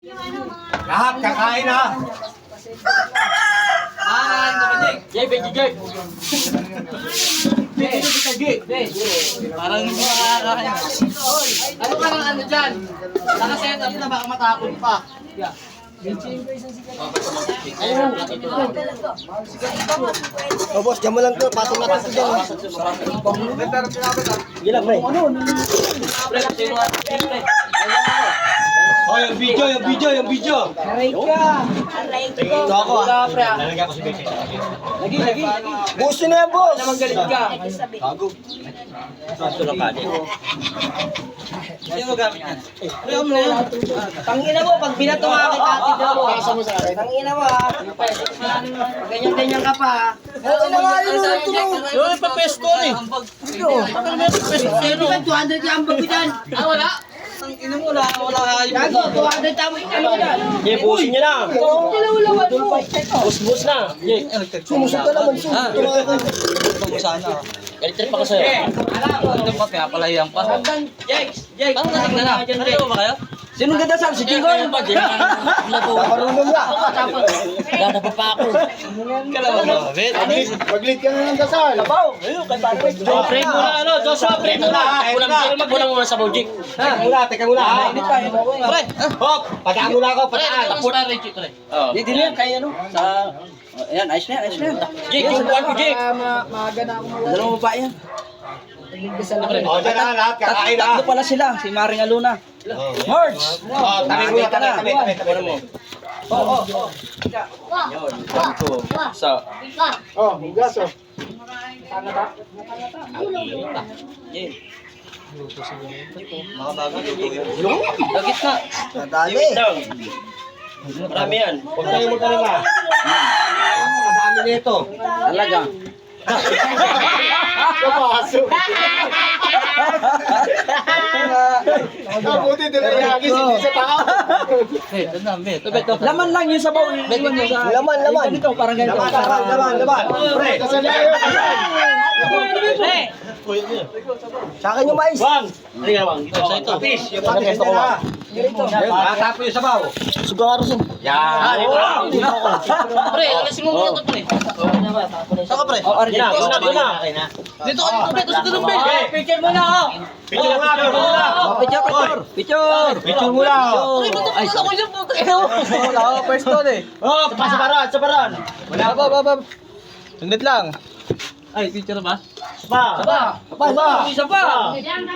Lahat kakain ha. Jay, Jay, Jay. Parang hindi makakakain. Ano parang ano dyan? Nakaset up na baka matakot pa. Oh boss, dyan mo lang to. Patong natin ito dyan. Gilang, pre. Oh, yung video. Aray ka. Ito ako ha. Pre, Lalagyan ko si Becky. Lagi. Boss yun na yan, boss. magalit ka. Bago. Ito lang ka din. Sino mo gamit yan? Ayaw mo na yan. Tangina mo, pag binato nga kita, tito mo. Tangina mo ha. Ganyan-ganyan ka pa. Oo na nga yun, tulong. Yung ipapesto eh. Ito. Hindi ba 200 yung ambag ko dyan? Ah, wala? Ang ina mo, wala kayo. Gago, 200 tamo yung ano dyan. Jay, busin niya na. Dalaw-lawan mo. Bus na. Jay, Sumusok ka naman, Ito mo sana. galit pa ka sa'yo. Ano ba, pinapalayan pa? Jake, parang natin na. Ano ba kayo? Sinong ganda saan? Si Jingoy? Marunong na. Gana pa pa ako. Kalawa ba? Mag-lead ka na ng dasal. Labaw. Ayun, kanta ko. Pray muna, ano, Joshua, pray muna. Kulang muna sa Bojik. Teka muna. Pre, Hop, pataan muna ako, pre, pataan. tapos na Reggie, pre. Hindi na yan, kaya ano? Sa... Ayan, ayos na yan. Jake, yung buwan ko, Jake. Maaga na ako mawala. Dalawang babae yan. O, dyan na lahat, kakain ha. Tatlo pala sila, si Maring Aluna. Marge! O, tabi muna, tabi mo. Oo. Oh, hugas oh. Lagit na. Nadali. Marami yan. Huwag tayo magkalima. Madami nito. Talaga. Kapasok. Kabuti dinayagis, hindi sa tao. Ito na, bet. Laman lang yung sabaw. Iwan nyo sa... Laman. Ganito, parang ganito. Laban. Pre, Sa akin yung mais. Bang! Ano nga, Wang? Sa ito. Patis, yung patis nila. Matapo yung sabaw. Sugang arusin. Yan. Pre, alasin mo muna ito, pre. Saka, pre. Yan na, una. Dito ka dito, bet. Gusto ko bet. Picture muna ako. Picture muna. Picture. Picture muna. Pre, ba't ako yung puto? Wala ako, first call eh. Oh, sa paran. Sundit lang. Ay, picture ba? Pa. Isa pa. Ayan,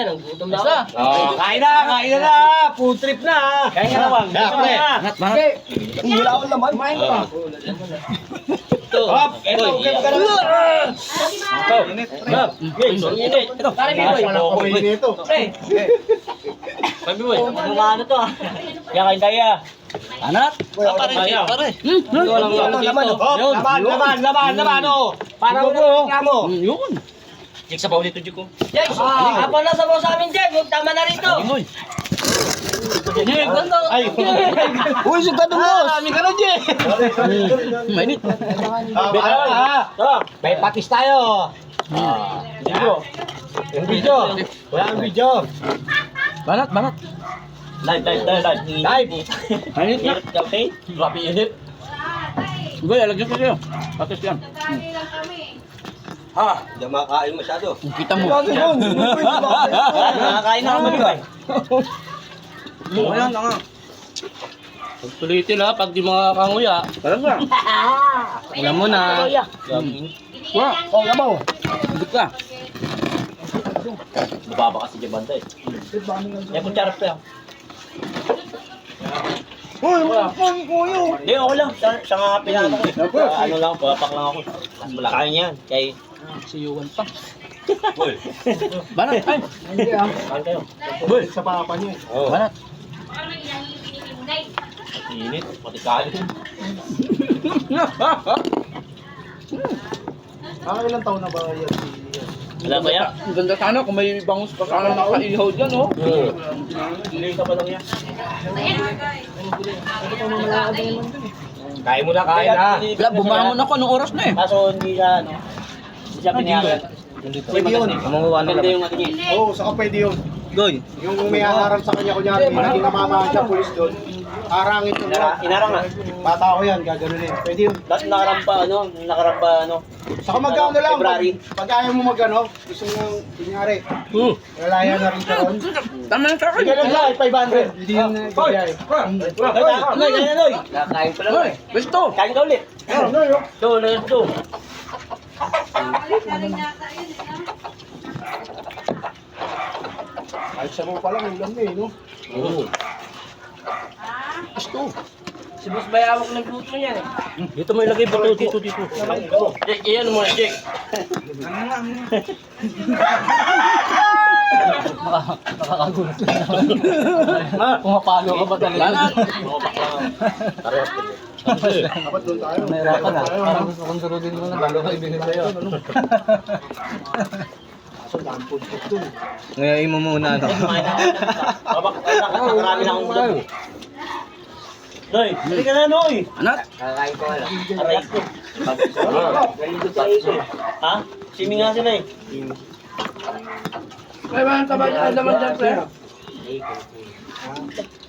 ang gutom na ako. Isa. Oh, kain na. Food trip na. Kaya nga na, Wang. Pre. Wala akong laman. Kumain pa. Hop, ito, okay ka na. Init. Ito, pare Biboy. Ito. Sabi mo eh. Ano to ah. Kaya kain tayo ah. Anat. Pare. Laban. Oh. Para mo. Kamo. Yun. Jake, sabaw dito, Jake ko. Apa na sabaw sa amin, Jack. Tama na rito. Ay. Uy, sugat mo. Kami ka na, Jay. Mainit. May patis tayo. Yung video. Wala ang video. Banat. Live. Live. Mainit na. Okay? Grabe init. Sige, alagyan ko sa'yo. Patis yan. Ha? Hindi makakain masyado. Kita mo. Nakakain na kami ba? Ayan na nga. Sulitin ha, pag di makakanguya. Talaga. Alam mo na. Wah, oh, labaw. Hindi ka. Bababa kasi dyan banda eh. Yan kung charap ko yan. Uy, kuyo. Hindi, okay lang. Siya nga pinano ko eh. Ano lang, papak lang ako. Mas malakain yan. Kay... Siyuan pa. Banat. Ay. Kain kayo. Boy, sa papa niyo. Oo. Banat. Init. Pati kain. Ilang taon na ba yan? Wala ba yan? Ang ganda sana kung may bangus pa sana nakaihaw dyan, oh. Hindi ka pa lang yan. Kain mo na, kain na. Wala, bumangon ako. Anong oras na eh? Kaso hindi siya, ano, hindi siya pinayagan. Pwede yun. Mamuha nila. Maganda yung ating Oo, saka pwede yun. Goy. Yung may haharap sa kanya, kunyari, hindi namama siya, pulis doon. Harangin ito. Inarang na. Bata ko yan, gaganunin. Pwede yun. Nakarampa ano. Saka mag-ano lang, February. pag ayaw mo mag-ano, gusto mo, kunyari, lalaya na rin ka ron. Tama na sa akin. Sige lang lang, 500. Hindi yun bigay. Noy. Kakain pa lang eh. Gusto. Kain ka ulit. Let's go. Kahit sa mo pa lang, ulam na eh, no? Gusto. Si Boss Bayawak nagluto niyan eh. Dito mo ilagay buto dito. Jake, iyan mo na Jake. Nakakagulat lang naman. Pumapalo ka ba talaga? Dapat doon tayo. Nahirapan na. Parang gusto kong surudin mo na bago ko ibigay sa'yo. Kaso lampod ko doon. Ngayon mo muna ano. Marami na akong buto. Noy, hindi ka na Noy. Anak. Kakain ko lang. Aray ko. Ha? Simi nga sila eh. May mga kabay naman dyan, sir.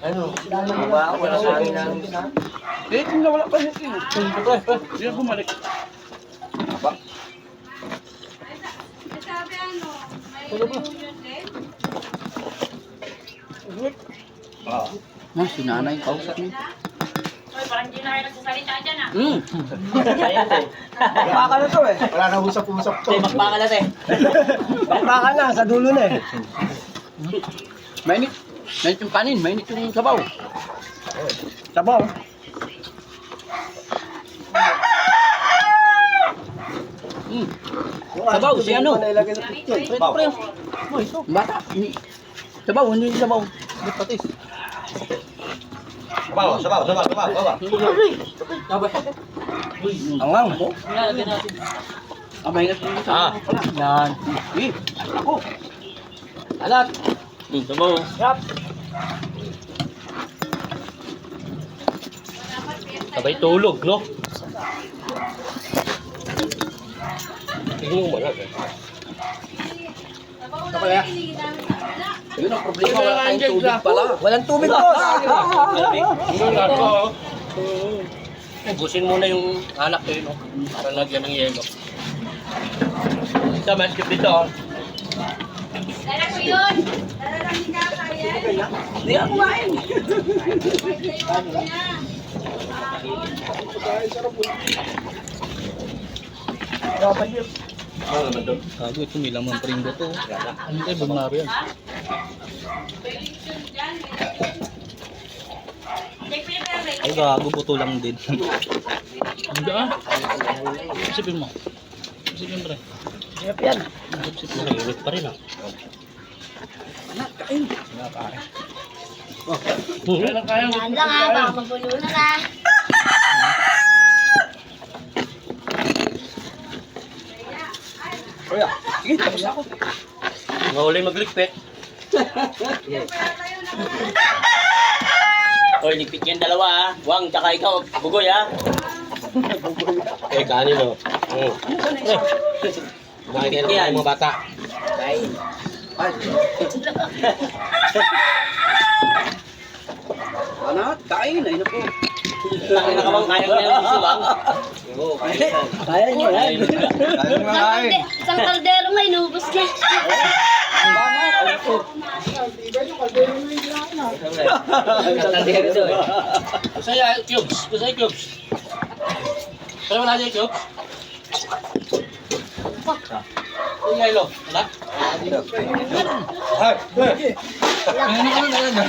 Ano? Wala sa amin namin. Eh, tingnan wala pa siya. Hindi na bumalik. Sabi ano, may reunion din. Si nanay, kausap niya. Hoy, parang hindi na kayo nagsasalita dyan ah. Ayan eh. Baka na to eh. Wala na usap-usap to. Bakbaka na Baka na, sa dulo na eh. Mainit. Mainit yung kanin, mainit yung sabaw. Sabaw. Sabaw, si ano? Pre. Bata. Sabaw, hindi sabaw. Patis. Sabaw. Angang mo? Amay na siya sa yan. Eh, ako. Alat. Sabaw. Sabay tulog, no? Tingnan mo ba? Kaya? Yun ang problema, wala tayong tubig pala. Walang tubig, boss. Ubusin muna yung alak eh, no? Para lagyan ng yelo. Isa, mas kip dito, oh. Dala ko yun. Dala lang ni Kakaya. Hindi ako kumain. Gago, ito may lamang pringgo to. Ano kayo, bumaro yan? Ay, gago, buto lang din. Hindi ah. Isipin mo. Isipin mo rin. Hirap yan. Isipin mo. Naiwit pa rin, ah. Anak, kain. Nakakain. Kailan kaya? Yan lang ah, baka magulo na na. Kuya, sige, tapos ako. Mahuli magligpit. Hoy, ligpit yan dalawa, ah. Wang, tsaka ikaw, bugoy, ah. Kanin, oh. Bakit yan mga bata? Anak, kain. Ay, naku. Laki na kamang kaya niya yung gusto lang. Kaya niyo, eh. Isang kaldero nga, inubos niya. Kaldero to, eh. Gusto niya cubes? Gusto niya cubes? Pero wala niya cubes? Yung Milo, wala? Ano ka na talaga?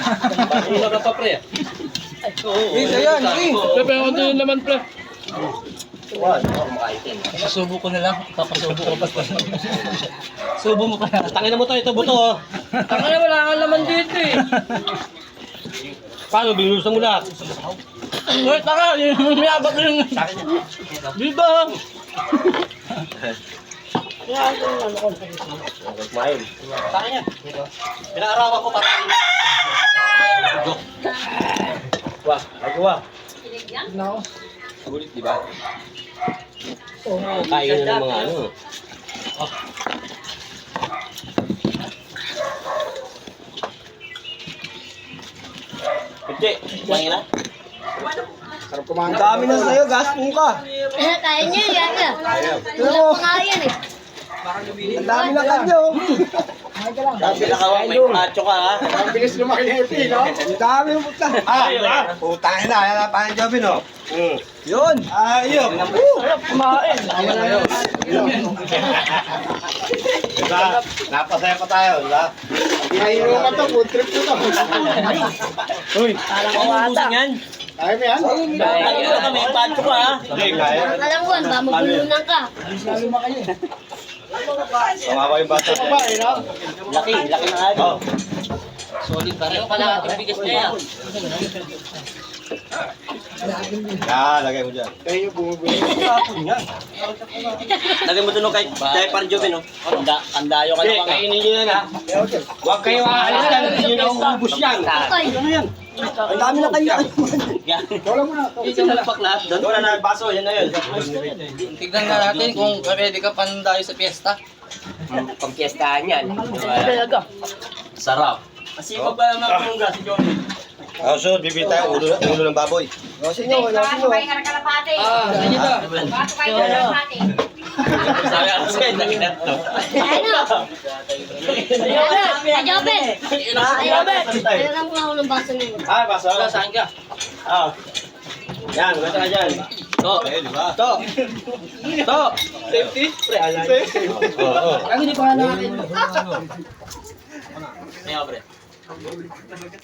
Mahilo ka pa, pre. Isa yan, sige. Pero ano yun naman, pre? Susubo ko na lang. Papasubo ko pa. Subo mo pa na. Tangin na mo to, ito buto, oh. Taka na, wala kang laman dito eh. Paano, binusan mo na? Uy, taka, may abak yung... Di ba? Kumain. Tangin yan. Pinaarawan ko para... Wah, lagi wah. Sulit, di ba? Kain na ng mga ano. Hindi, kumain na. Sarap kumain. Ang dami na sa'yo, gaspong ka. Kaya niya yan. Wala pa nga yan eh. Ang dami na kanyo. Sabi na ka, may macho ka ha. Ang bilis lumaki na ito, no? Ang dami ng puta. Putangin na, yan pa ang job, no? Yun. Ayun. Kumain. Diba? Napasaya pa tayo, diba? Inuman to, food trip ko to. Uy, Parang Ang kawata. ubusin yan. kaya mo yan? Ayun na kami, macho ka ha. Hindi, kaya. Alam mo, ba magulunan ka. Tumawa yung bata. Babae, no? Laki na nga. Oh. Solid pa rin pala ating bigas niya yan. Yan, lagay mo dyan. Kayo yung bumibili. Lagay mo doon kay Parjoven, no? Kandayo ka na. Kainin nyo yan ha. Huwag kayo aalis yan. Hindi nyo nauubos yan. Ay, Ang dami na kanyo. Yan. Wala mo na. Isa na lahat doon. Wala na, baso, yan na yun. Tignan nga natin kung ready ka pandayo sa piyesta. Pagpiestahan yan. Talaga. Sarap. Kasi pag ba mga si Johnny? So, bibili tayo ulo ng baboy. Yosin nyo, yosin nyo. bato kayo kalapate. Sige ta. Bato kayo kalapate. Sabi ako sa'yo, nakinat to. Ano? Ayobet! Ayobet! Kailangan ko ako ng baso nyo. Baso. Saan ka? Yan, gata ka dyan. To, eh, di ba? To. Safety? Pre, alay. Oo. Ang hindi pa natin. Kaya, pre.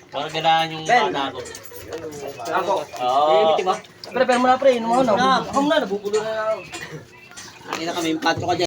Parang ganahan yung bata ko. Ako. Oo. Pre, pero mo na pre. Inom mo na. Ako na, nabubulo na ako. Nakita kami, yung patro ka dyan.